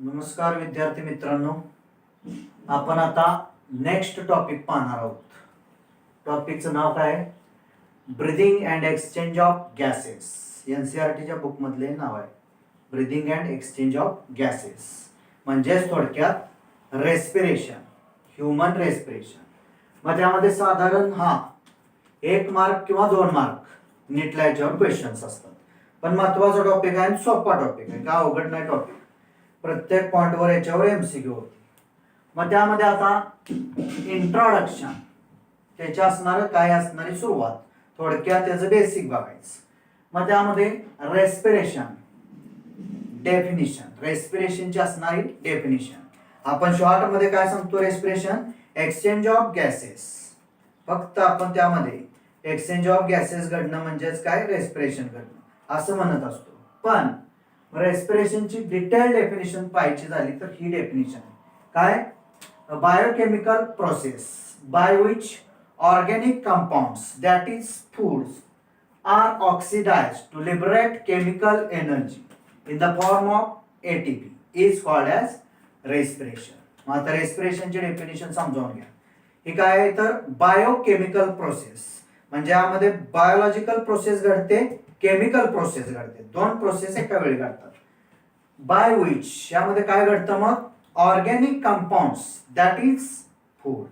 नमस्कार विद्यार्थी मित्रांनो, आपण आता नेक्स्ट टॉपिक पाहणार आहोत. टॉपिकचं नाव काय? Breathing and exchange of gases. एनसीईआरटीच्या बुक मधले नाव आहे. Breathing and exchange of gases म्हणजेच थोडक्यात रेस्पिरेशन, ह्यूमन रेस्पिरेशन. मग त्यामध्ये साधारण 1 मार्क किंवा 2 मार्क नीटला याच्यावर क्वेश्चन्स असतात. पण महत्वाचा टॉपिक आहे, सोपा टॉपिक आहे, का अवघड नाही टॉपिक. प्रत्येक पॉइंटवर याच्यावर एमसीक्यू होती. मग त्यामध्ये आता इंट्रोडक्शन, त्याच्या असणार काय असणारी सुरुवात, थोडक्यात त्याचं बेसिक बघायचं. मग त्यामध्ये रेस्पिरेशन डेफिनिशन, रेस्पिरेशनची असणारी डेफिनिशन. आपण शॉर्ट मध्ये काय सांगतो? Respiration exchange of gases. फक्त आपण त्यामध्ये एक्सचेंज ऑफ गॅसेस घडणं म्हणजेच काय? रेस्पिरेशन घडणं असं म्हणत असतो. पण रेस्पिरेशनची डिटेल डेफिनेशन पाहिजे झाली तर ही डेफिनेशन आहे. काय? Biochemical process by which organic compounds that is foods are oxidized to liberate chemical energy in the form of ATP is called as respiration. मग आता रेस्पिरेशनची डेफिनेशन समजावून घ्या. हे काय आहे तर बायोकेमिकल प्रोसेस म्हणजे यामध्ये बायोलॉजिकल प्रोसेस घडते, केमिकल प्रोसेस घडते, दोन प्रोसेस एका वेळी घडतात. बाय विच यामध्ये काय घडतं? मग organic compounds that is food.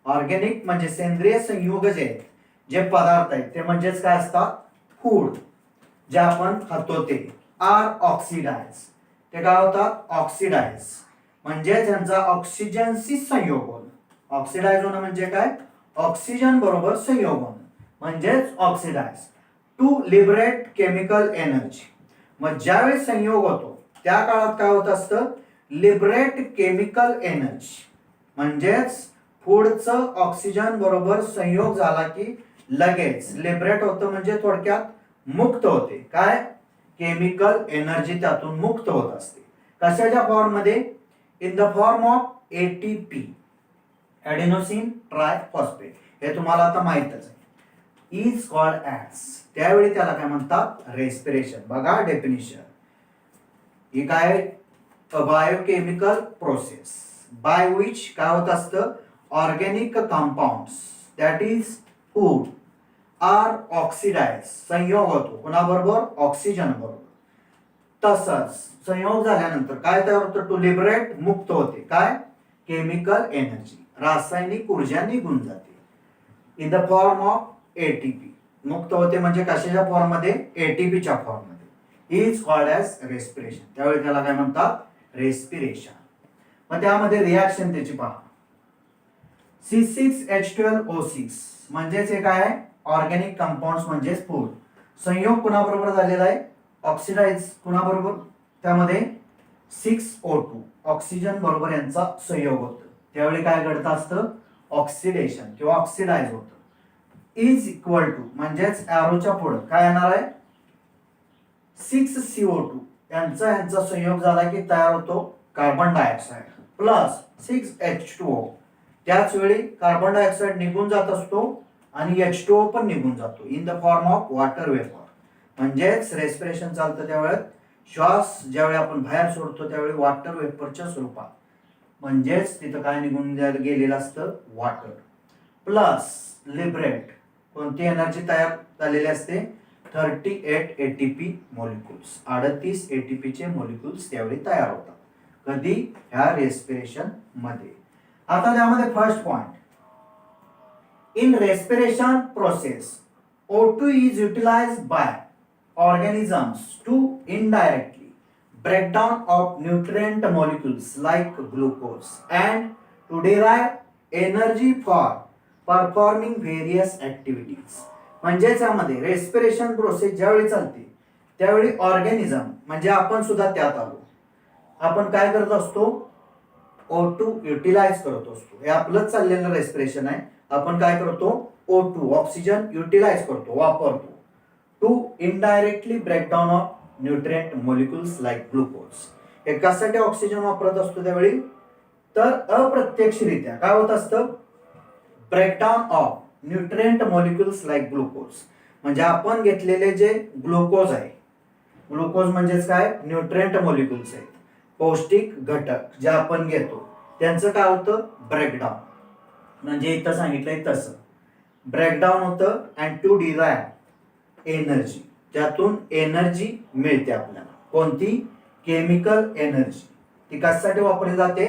Organic म्हणजे सेंद्रिय संयुग जे आहेत, जे पदार्थ आहेत ते म्हणजेच काय असतात? फूड, जे आपण खातो ते. आर ऑक्सिडाइज, ते काय होतात? ऑक्सिडाइज म्हणजे त्यांचा ऑक्सिजनशी संयोग होणं. ऑक्सिडाइज होणं म्हणजे काय? ऑक्सिजन बरोबर संयोग होणं म्हणजेच oxidize to liberate chemical energy. मग ज्यावेळी संयोग होतो त्या काळात काय होत असतं? लिबरेट केमिकल एनर्जी म्हणजेच फूडचं ऑक्सिजन बरोबर संयोग झाला की लगेच लिबरेट होतं, म्हणजे थोडक्यात मुक्त होते. काय? केमिकल एनर्जी त्यातून मुक्त होत असते. कशाच्या फॉर्म मध्ये? In the form of ATP, adenosine triphosphate. हे तुम्हाला आता माहितच आहे. इज कॉल्ड ॲज, त्यावेळी त्याला काय म्हणतात? रेस्पिरेशन. बघा डेफिनिशन, ही काय? A biochemical process by which काय होत असतं? Organic compounds that is food are oxidize, संयोग होतो कोणाबरोबर? ऑक्सिजन बरोबर. तसंच संयोग झाल्यानंतर काय तयार होतं? टू लिबरेट, मुक्त होते. काय? केमिकल एनर्जी, रासायनिक ऊर्जा निघून जाते. In the form of ATP, मुक्त होते म्हणजे कशाच्या फॉर्म मध्ये? एटीपीच्या फॉर्म मध्ये. इज कॉल्ड ॲज रेस्पिरेशन, त्यावेळी त्याला काय म्हणतात? रेस्पिरेशन. मग त्यामध्ये रिॲक्शन त्याची पहा. C6H12O6 म्हणजेच हे काय आहे? ऑर्गॅनिक कंपाऊंड्स म्हणजेच फूड. संयोग कुणाबरोबर झालेला आहे? ऑक्सिडाइज कुणाबरोबर? त्यामध्ये 6O2 ऑक्सिजन बरोबर यांचा संयोग होतो. त्यावेळी काय घडत असतं? ऑक्सिडेशन किंवा ऑक्सिडाइज होतं. इज इक्वल टू म्हणजेच ॲरोच्या पुढे काय येणार आहे? 6CO2 यांचा संयोग झाला की तयार होतो कार्बन डायऑक्साइड प्लस 6H2O. त्याच वेळी कार्बन डायऑक्साइड निघून जात असतो आणि H2O पण निघून जातो in the form of water vapour. म्हणजेच रेस्पिरेशन चालतं त्यावेळेत, श्वास ज्यावेळी आपण बाहेर सोडतो त्यावेळी वॉटर वेपरच्या स्वरूपात, म्हणजेच तिथं काय निघून गेलेलं असतं? वॉटर. प्लस लिबरेट, कोणती एनर्जी तयार झालेली असते? 38 एटीपी मॉलिक्युल्स, 38 एटीपीचे मॉलिक्युल्स त्यावेळी तयार होतात. कधी? ह्या रेस्पिरेशन मध्ये. आता त्यामध्ये first point, in respiration process O2 is utilized by organisms to indirectly break down of nutrient molecules like glucose and to derive energy for performing various activities. म्हणजे यामध्ये रेस्पिरेशन प्रोसेस ज्यावेळी चालते त्यावेळी ऑर्गॅनिझम म्हणजे आपण सुद्धा त्यात आलो. आपण काय करत असतो? O2 युटिलाइज करत असतो. हे आपलंच चाललेलं रेस्पिरेशन आहे. आपण काय करतो? O2 ऑक्सिजन युटिलाइज करतो, वापरतो. To indirectly breakdown of nutrient molecules like glucose. हे कशासाठी ऑक्सिजन वापरत असतो त्यावेळी? तर अप्रत्यक्षरित्या काय होत असतं? Breakdown of nutrient molecules like glucose. म्हणजे आपण घेतलेले जे ग्लुकोज आहे, ग्लुकोज म्हणजेच काय? न्यूट्रिएंट मॉलिक्युल्स आहेत, पौष्टिक घटक जे आपण घेतो त्यांचं काय होतं ब्रेकडाऊन. म्हणजे इथं सांगितलंय तसं ब्रेकडाऊन होतं अँड टू डिराईव्ह एनर्जी, त्यातून एनर्जी मिळते आपल्याला. कोणती? Chemical energy. ती कशासाठी वापरली जाते?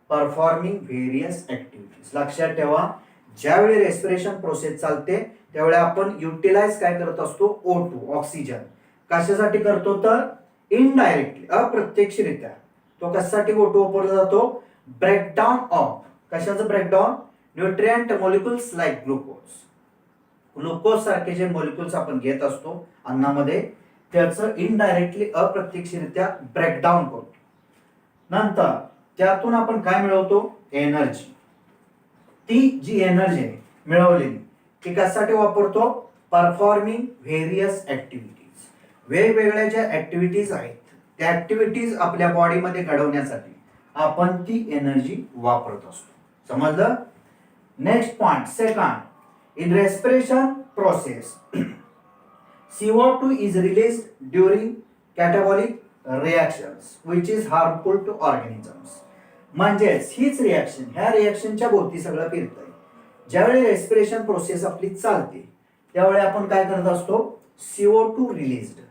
Performing various activities. लक्षात ठेवा, ज्यावेळी रेस्पिरेशन प्रोसेस चालते त्यावेळी आपण युटिलाइज काय करत असतो? O2 oxygen. कशासाठी करतो? तर इनडायरेक्टली अप्रत्यक्षरित्या तो कशासाठी O2 वापरला जातो? Breakdown of. कशाचं breakdown? Nutrient molecules like glucose. Glucose सारखे जे मॉलिक्युल्स आपण घेत असतो अन्नामध्ये त्याचं इनडायरेक्टली अप्रत्यक्षरित्या ब्रेकडाऊन करतो. नंतर त्यातून आपण काय मिळवतो? एनर्जी. ती जी एनर्जी आहे मिळवलेली ती कशासाठी वापरतो? Performing various activities. वेगवेगळ्या ज्या ऍक्टिव्हिटीज आहेत त्या ऍक्टिव्हिटीज आपल्या बॉडीमध्ये घडवण्यासाठी आपण ती एनर्जी वापरत असतो. समजलं? Next point second, in respiration process CO2 is released during catabolic reactions which is harmful to organisms. म्हणजेच हीच रिॲक्शन, ह्या रिॲक्शनच्या भोवती सगळं फिरतंय. ज्यावेळी रेस्पिरेशन प्रोसेस आपली चालते त्यावेळी आपण काय करत असतो? CO2 released.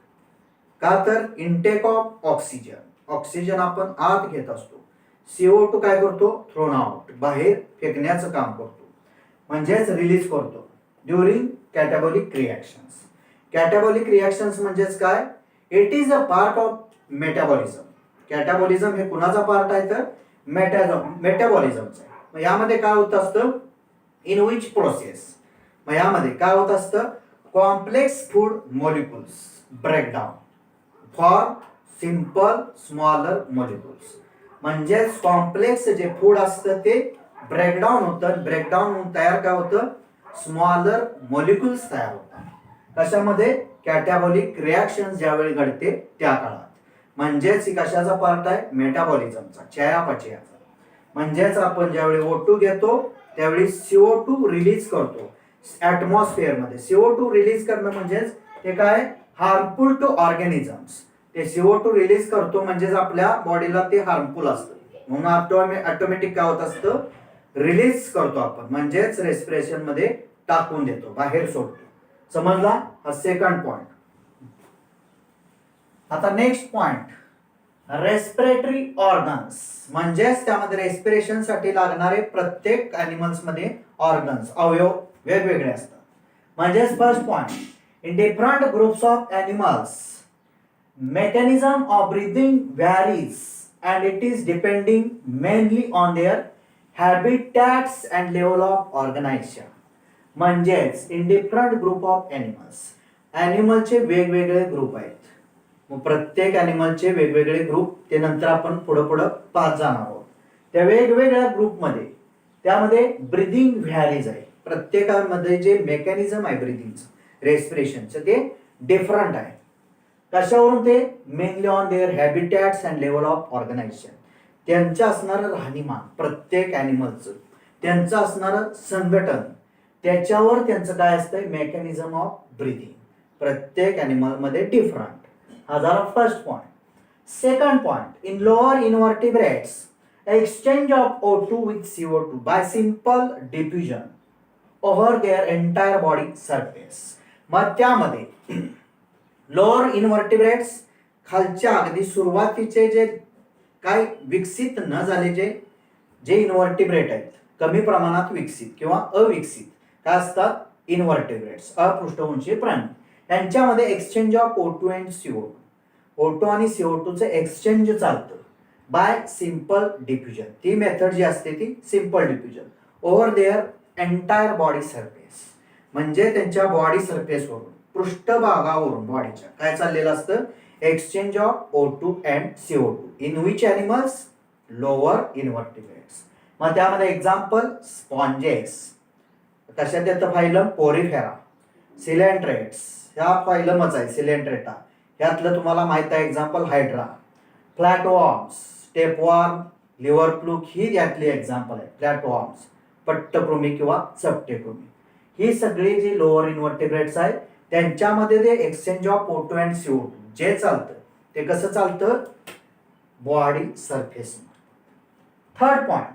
का तर इनटेक ऑफ ऑक्सिजन, ऑक्सिजन आपण आत घेत असतो, CO2 काय करतो? थ्रोन आउट, बाहेर फेकण्याचं काम करतो, म्हणजेच रिलीज करतो during catabolic reactions. Catabolic reactions म्हणजेच काय? It is a part of metabolism. Catabolism हे कुणाचा पार्ट आहे? तर मेटाबॉलिझमचा आहे. मग यामध्ये काय होत असतं? In which process. मग यामध्ये काय होत असतं? Complex food molecules breakdown for simple smaller molecules. म्हणजेच कॉम्प्लेक्स जे फूड असतं ते ब्रेकडाऊन होतं. ब्रेकडाऊन होऊन तयार काय होतं? स्मॉलर मॉलिक्युल्स तयार होतात. कशामध्ये? कॅटाबॉलिक रिॲक्शन ज्यावेळी घडते त्या काळात. म्हणजेच ही कशाचा पार्ट आहे? मेटाबॉलिझमचा, चयापचयाचा. म्हणजेच आपण ज्यावेळी O2 घेतो त्यावेळी CO2 रिलीज करतो ऍटमॉस्फिअर मध्ये. CO2 रिलीज करणं म्हणजेच ते काय? Harmful to organisms. ते CO2 रिलीज करतो म्हणजेच आपल्या बॉडीला ते हार्मफुल असतं, म्हणून ऑटोमॅटिक काय होत असतं? रिलीज करतो आपण, म्हणजेच रेस्पिरेशन मध्ये टाकून देतो, बाहेर सोडतो. समजला? हा सेकंड पॉइंट. आता नेक्स्ट पॉइंट, रेस्पिरेटरी ऑर्गन्स. म्हणजेच त्यामध्ये रेस्पिरेशन साठी लागणारे प्रत्येक ॲनिमल्स मध्ये ऑर्गन्स, अवयव वेगवेगळे असतात. म्हणजेच first point, in different groups of animals mechanism of breathing varies and it is depending mainly on their habitats and level of organization. म्हणजेच in different group of animals, ॲनिमलचे वेगवेगळे ग्रुप आहेत. मग प्रत्येक ॲनिमलचे वेगवेगळे ग्रुप ते नंतर आपण पुढं पाहत जाणार आहोत. त्या वेगवेगळ्या ग्रुपमध्ये त्यामध्ये ब्रीदिंग व्हॅरीज आहे. प्रत्येकामध्ये जे मेकॅनिझम आहे ब्रीदिंगचं, रेस्पिरेशनचं, ते डिफरंट आहे. कशावरून? ते mainly on their habitats and level of organisation. त्यांचं असणारं राहणीमान, प्रत्येक ॲनिमलचं त्यांचं असणारं संघटन, त्याच्यावर त्यांचं काय असतं? Mechanism of breathing. प्रत्येक ॲनिमलमध्ये डिफरंट. हा झाला first point. Second point, in lower invertebrates exchange of O2 with CO2 by simple diffusion over their entire body surface. मग त्यामध्ये लोअर इनव्हर्टिब्रेट्स, खालच्या अगदी सुरुवातीचे जे काय विकसित न झाले जे इनव्हर्टिब्रेट आहेत, कमी प्रमाणात विकसित किंवा अविकसित काय असतात? इनव्हर्टिब्रेट्स, अपृष्ठवंशी प्राणी. यांच्यामध्ये exchange of O2 and CO2, O2 आणि CO2चं एक्सचेंज चालतं बाय सिंपल डिफ्युजन. ती मेथड जी असते ती simple diffusion over their entire body surface. म्हणजे त्यांच्या बॉडी सरफेसवरून, पृष्ठभागावरून बॉडीच्या काय चाललेलं असतं? Exchange of O2 and CO2 in which animals? Lower invertebrates. मग त्यामध्ये एक्झाम्पल स्पॉन्जेस. कशात येतं? Phylum Porifera. सिलेंट्रेट्स, ह्या फायलमच आहे सिलेंट्रेटा. ह्यातलं तुम्हाला माहित आहे एक्झाम्पल हायड्रा. फ्लॅटवॉर्म्स, स्टेपवॉर्म, लिव्हर फ्लूक ही यातली एक्झाम्पल आहे. फ्लॅटवॉर्म्स, पट्टकृमी किंवा चपटेकृमी, ही सगळी जी लोअर इनव्हर्टिब्रेट्स आहेत त्यांच्यामध्ये ते exchange of O2 and CO2 जे चालतं ते कसं चालतं? Body surface. Third point,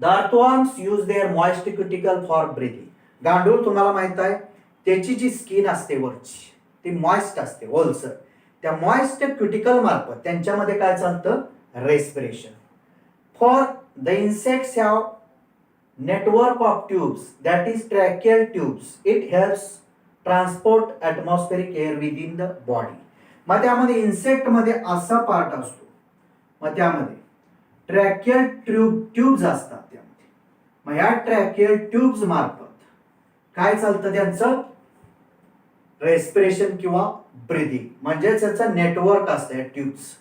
the earthworms use their moist cuticle for breathing. गांडूळ तुम्हाला माहित आहे त्याची जी स्किन असते वरची ती मॉइस्ट असते, ओलसर. त्या मॉइस्ट क्युटिकल मार्फत त्यांच्यामध्ये काय चालतं, respiration. For the insects have network of tubes, that is tracheal tubes. It helps transport atmospheric air within the body. मग त्यामध्ये इन्सेक्ट मध्ये असा पार्ट असतो, मग त्यामध्ये ट्रॅकियल ट्यूब्स असतात त्यामध्ये. मग या ट्रॅकियल ट्यूब्स मार्फत काय चालतं, त्यांचं रेस्पिरेशन किंवा ब्रीदिंग. म्हणजे त्याचं नेटवर्क असतं ट्यूब्स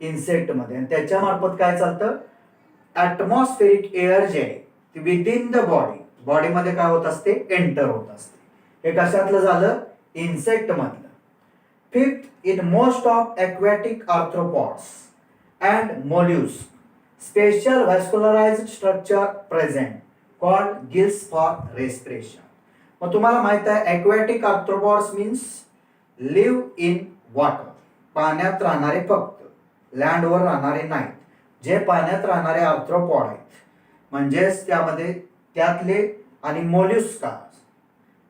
इन्सेक्ट मध्ये, आणि त्याच्या मार्फत काय चालतं, ऍटमॉस्फेरिक एअर जे आहे विदिन द बॉडी, बॉडीमध्ये काय होत असते, एंटर होत असते. हे कशातलं झालं, इन्सेक्ट मधलं. Fifth, in most of aquatic arthropods and mollusc special vascularised structure present called gills for respiration. मग तुम्हाला माहित आहे aquatic arthropods means live in water, पाण्यात राहणारे फक्त, लँडवर राहणारे नाहीत. जे पाण्यात राहणारे आर्थ्रोपॉड आहेत म्हणजेच त्यामध्ये त्यातले, आणि मोल्युस्का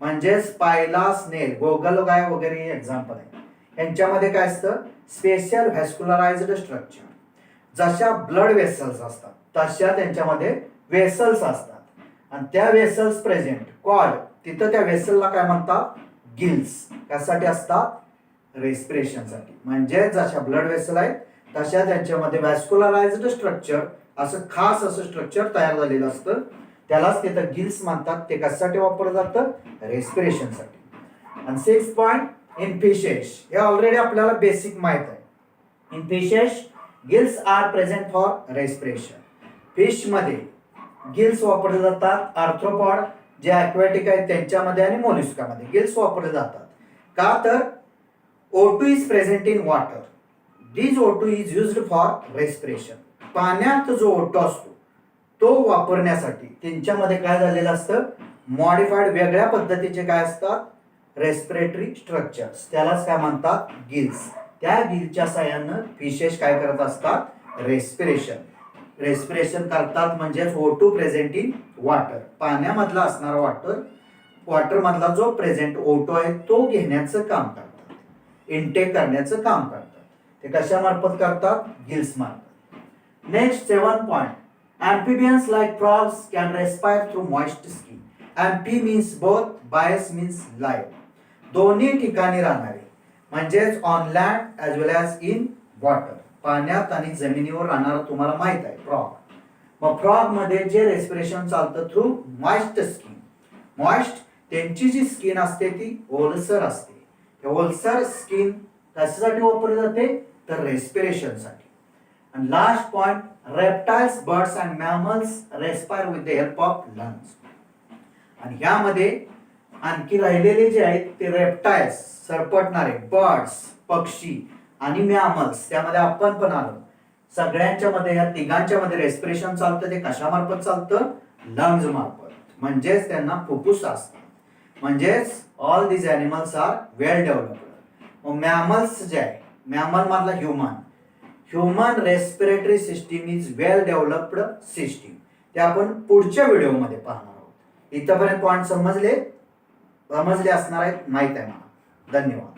म्हणजेच पायला, स्नेल, गोगलगाय वगैरे एक्झाम्पल आहे. यांच्यामध्ये काय असतं, स्पेशल व्हॅस्क्युलराइज्ड स्ट्रक्चर. जशा ब्लड वेसल्स असतात तशा त्यांच्यामध्ये वेसल्स असतात, आणि त्या वेसल्स प्रेझेंट कॉल्ड, तिथं त्या वेसलला काय म्हणतात, गिल्स. कशासाठी असतात, रेस्पिरेशनसाठी. म्हणजे जशा ब्लड वेसल आहेत तशा त्यांच्यामध्ये व्हॅस्क्युलराइज्ड स्ट्रक्चर, असं खास असं स्ट्रक्चर तयार झालेलं असतं, त्यालाच तिथं गिल्स म्हणतात. ते कशासाठी वापरलं जातं, रेस्पिरेशनसाठी. आणि सिक्स पॉइंट, इन फिशेस, हे ऑलरेडी आपल्याला बेसिक माहित आहे. In fishes gills are present for respiration. Fish मध्ये गिल्स वापरले जातात. आर्थ्रोपॉड जे ॲक्वॅटिक आहेत त्यांच्यामध्ये आणि मोलस्कामध्ये गिल्स वापरले जातात. का तर O2 is present in water. This O2 is used for respiration. पाण्यात जो O2 असतो तो वापरण्यासाठी त्यांच्यामध्ये काय झालेलं असतं, मॉडिफाईड वेगळ्या पद्धतीचे काय असतात, रेस्पिरेटरी स्ट्रक्चर्स. त्यालाच काय म्हणतात, गिल्स. त्या गिलच्या साह्यानं फिशेस काय करत असतात, रेस्पिरेशन करतात. म्हणजेच O2 प्रेझेंट इन वॉटर, पाण्यामधला असणारा वॉटर मधला जो प्रेझेंट O2 आहे तो घेण्याचं काम करतात, इनटेक करण्याचं काम करतात. ते कशामार्फत करतात, गिल्स मार्फत. Next, 7th point. Amphibians like frogs can respire through moist skin. Amphi means both, bias means live. दोन्ही ठिकाणी राहणारे म्हणजेच on land as well as in water, पाण्यात आणि जमिनीवर राहणारा तुम्हाला माहित आहे फ्रॉग. मग फ्रॉग मध्ये जे रेस्पिरेशन चालतं थ्रू मॉइस्ट स्किन. मॉइस्ट त्यांची जी स्किन असते ती ओलसर असते. ओलसर स्किन कशासाठी वापरली जाते, तर रेस्पिरेशनसाठी. And last point, reptiles, birds and mammals respire with the help of lungs. आणि ह्यामध्ये आणखी राहिलेले जे आहेत ते रेप्टाइल्स, सरपटणारे, बर्ड्स, पक्षी आणि मॅमल्स, त्यामध्ये आपण पण आलो. सगळ्यांच्या मध्ये, या तिघांच्या मध्ये रेस्पिरेशन चालतं. ते कशामार्फत चालतं, लंग्स मार्फत. म्हणजेच त्यांना फुफ्फुस असतात. म्हणजेच ऑल दिस एनिमल्स आर वेल डेव्हलप्ड. मॅमल्स जे आहे, मॅमल मधला human respiratory system is well developed system. ते आपण पुढच्या व्हिडिओमध्ये पाहणार आहोत. इथपर्यंत पॉइंट समजले असणार आहेत, माहित आहे मला. धन्यवाद.